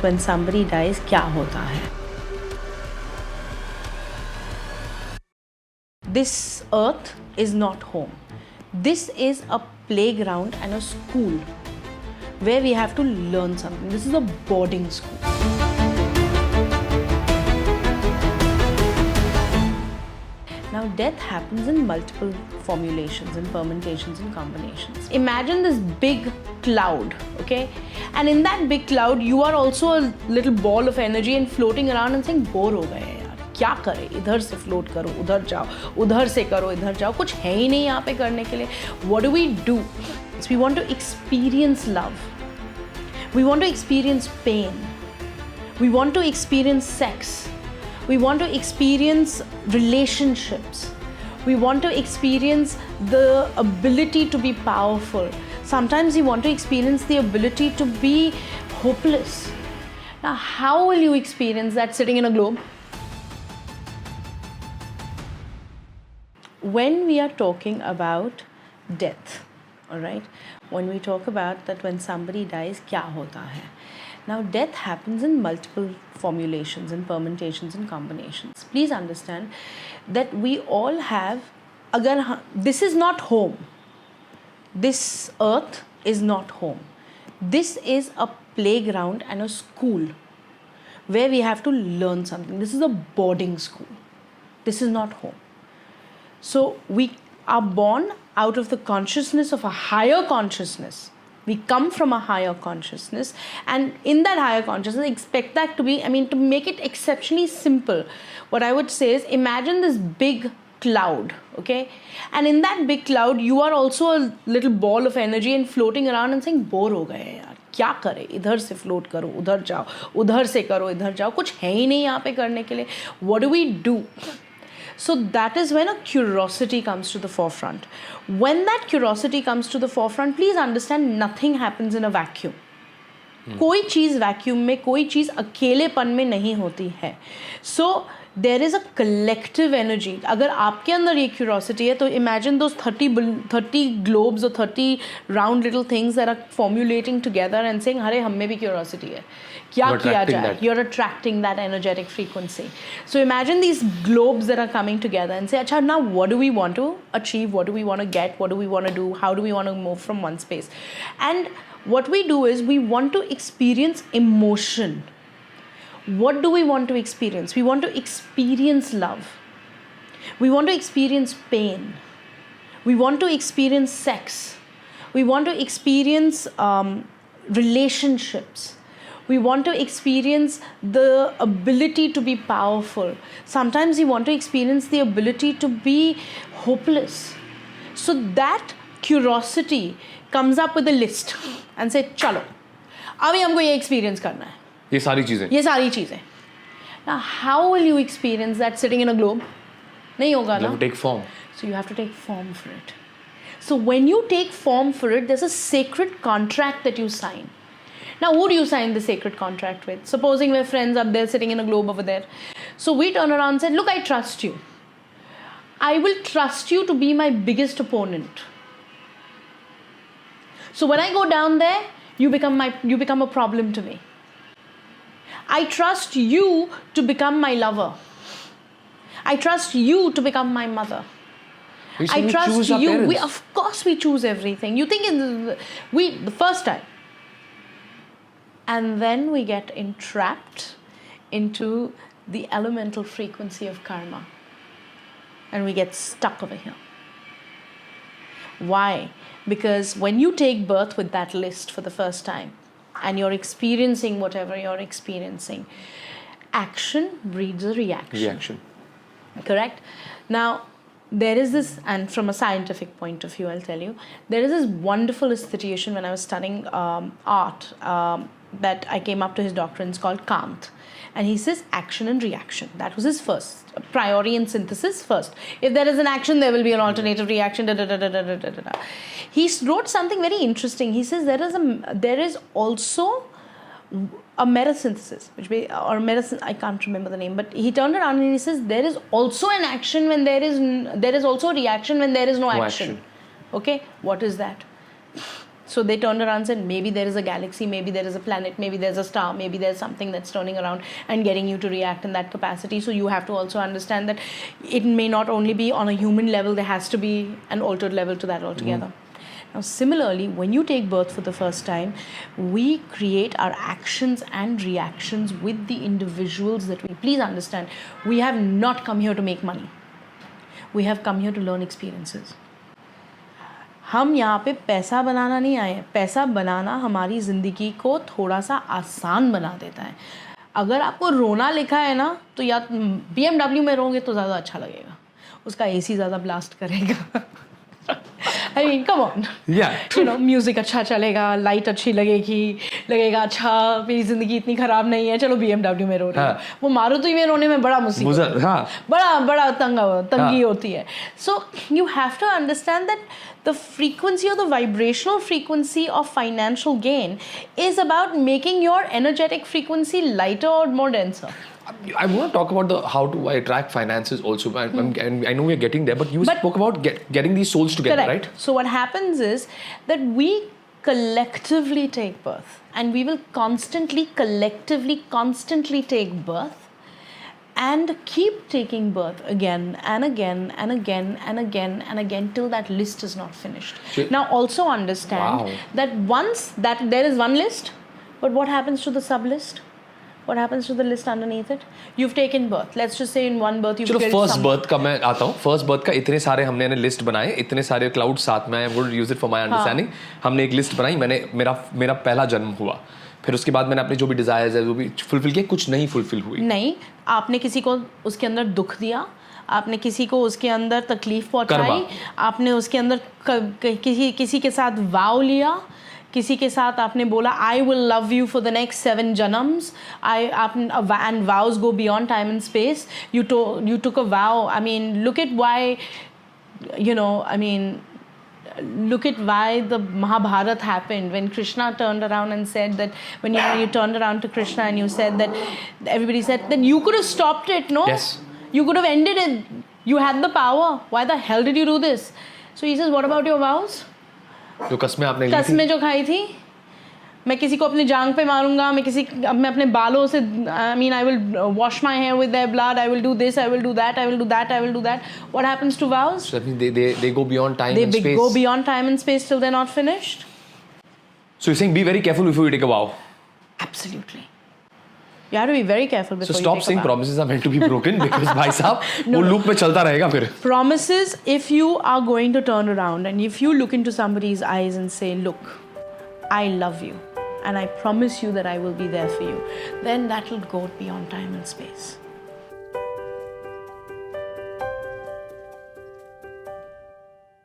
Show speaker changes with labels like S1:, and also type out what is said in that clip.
S1: when somebody dies क्या होता है. This earth is not home. This is a playground and a school where we have to learn something. This is a boarding school. Now, death happens in multiple formulations and permutations and combinations. Imagine this big cloud, okay? And in that big cloud, you are also a little ball of energy and floating around and saying, bore हो गए हैं यार, क्या करें? इधर से float करो, उधर जाओ, उधर से करो, इधर जाओ, कुछ है ही नहीं यहाँ पे करने के लिए. What do we do? So we want to experience love. We want to experience pain. We want to experience sex. We want to experience relationships. We want to experience the ability to be powerful. Sometimes you want to experience the ability to be hopeless. Now, how will you experience that sitting in a globe? When we are talking about death, all right, when we talk about that when somebody dies, क्या होता है? Now, death happens in multiple formulations and permutations and combinations. Please understand that we all have, this is not home. This earth is not home. This is a playground and a school where we have to learn something. This is a boarding school. This is not home. So we are born out of the consciousness of a higher consciousness. We come from a higher consciousness, and in that higher consciousness, expect that to be, to make it exceptionally simple, what I would say is, imagine this big cloud, okay? And in that big cloud, you are also a little ball of energy and floating around and saying, bore हो गए हैं यार, क्या करें? इधर से float करो, उधर जाओ, उधर से करो, इधर जाओ, कुछ है ही नहीं यहाँ पे करने के लिए. What do we do? So that is when a curiosity comes to the forefront. When that curiosity comes to the forefront, please understand nothing happens in a vacuum. कोई चीज़ वैक्यूम में, कोई चीज़ अकेलेपन में नहीं होती है. So there is a collective energy. अगर आपके अंदर ये curiosity है तो imagine those 30 globes or 30 round little things that are formulating together and saying अरे हम में भी curiosity है, क्या किया जाए? You're attracting that energetic frequency. So imagine these globes that are coming together and say अच्छा now what do we want to achieve? What do we want to get? What do we want to do? How do we want to move from one space? And what we do is we want to experience emotion. What do we want to experience? We want to experience love. We want to experience pain. We want to experience sex. We want to experience relationships. We want to experience the ability to be powerful. Sometimes we want to experience the ability to be hopeless. So that curiosity comes up with a list and say, चलो, अभी हमको ये experience करना है.
S2: ये सारी चीजें.
S1: Now, how will you experience that sitting in a globe? नहीं होगा ना.
S2: You have to take form.
S1: So you have to take form for it. So when you take form for it, there's a sacred contract that you sign. Now, who do you sign the sacred contract with? Supposing we're friends up there sitting in a globe over there. So we turn around and say, look, I trust you. I will trust you to be my biggest opponent. So when I go down there, you become a problem to me. I trust you to become my lover. I trust you to become my mother. I trust you. Of course we choose everything. You think the first time. And then we get entrapped into the elemental frequency of karma. And we get stuck over here. Why? Because when you take birth with that list for the first time, and you're experiencing whatever you're experiencing, action breeds a reaction. Correct? Now, there is this, and from a scientific point of view, I'll tell you, there is this wonderful institution when I was studying art that I came up to his doctrine. It's called Kant. And he says action and reaction. That was his first. Priori and synthesis first. If there is an action, there will be an alternative reaction. He wrote something very interesting. He says there is also a metasynthesis, or medicine, I can't remember the name, but he turned around and he says there is also an action when there is also a reaction when there is no action. Okay, what is that? So they turned around and said, maybe there is a galaxy, maybe there is a planet, maybe there's a star, maybe there's something that's turning around and getting you to react in that capacity. So you have to also understand that it may not only be on a human level, there has to be an altered level to that altogether. Now, similarly, when you take birth for the first time, we create our actions and reactions with the individuals that we... Please understand, we have not come here to make money. We have come here to learn experiences. हम यहाँ पे पैसा बनाना नहीं आए हैं. पैसा बनाना हमारी ज़िंदगी को थोड़ा सा आसान बना देता है. अगर आपको रोना लिखा है ना, तो या BMW में रोगे तो ज़्यादा अच्छा लगेगा. उसका AC ज़्यादा ब्लास्ट करेगा. I mean, come on.
S2: Yeah.
S1: You know, music अच्छा चलेगा, लाइट अच्छी लगेगा अच्छा, मेरी जिंदगी इतनी खराब नहीं है, चलो BMW में रो रही है. वो मारुति में रोने में बड़ा मुसीबत, बड़ा तंगी होती है. So you have to understand that the frequency or the vibrational frequency of financial gain is about making your energetic frequency lighter or more denser.
S2: I want to talk about how to attract finances also, and I know we're getting there, but you spoke about getting these souls together,
S1: correct. Right? So what happens is that we collectively take birth, and we will constantly take birth and keep taking birth again and again and again and again and again till that list is not finished. Now also understand that once that there is one list, but what happens to the sub list? What happens to the list underneath it? You've taken birth. Let's just say in one birth you've killed
S2: first birth का मैं आता हूँ. First birth का इतने सारे हमने list बनाए, इतने सारे क्लाउड साथ में. I would use it for my understanding. हमने एक लिस्ट बनाई. मेरा पहला जन्म हुआ. फिर उसके बाद मैंने अपने जो भी डिजायर्स है वो भी फुलफिल किए. कुछ नहीं फुलफिल हुई.
S1: नहीं, आपने किसी को उसके अंदर दुख दिया, आपने किसी को उसके अंदर तकलीफ पहुंचाई, आपने उसके अंदर किसी के साथ वाव लिया, किसी के साथ आपने बोला I will love you for the next 7 janams. And vows go beyond time and space. You took a vow. I mean, look at why, look at why the Mahabharata happened when Krishna turned around and said that, when you turned around to Krishna and you said that, everybody said that you could have stopped it, no?
S2: Yes.
S1: You could have ended it. You had the power. Why the hell did you do this? So he says, what about your vows?
S2: जो कसमें आपने ली थी,
S1: कसमें जो खाई थी, मैं किसी को अपने जांग पे मारूंगा, मैं अपने बालों से, I will wash my hair with their blood, I will do this, I will do that, I will do that, I will do that. What happens to vows?
S2: So that means they go beyond time and space.
S1: They go beyond time and space till they're not finished.
S2: So you're saying be very careful before you take a vow.
S1: Absolutely. You have to be very careful before you take a vow.
S2: So stop saying promises are meant to be broken, because भाई साहब वो loop में चलता रहेगा फिर.
S1: Promises, if you are going to turn around and if you look into somebody's eyes and say, look, I love you and I promise you that I will be there for you, then that will go beyond time and space.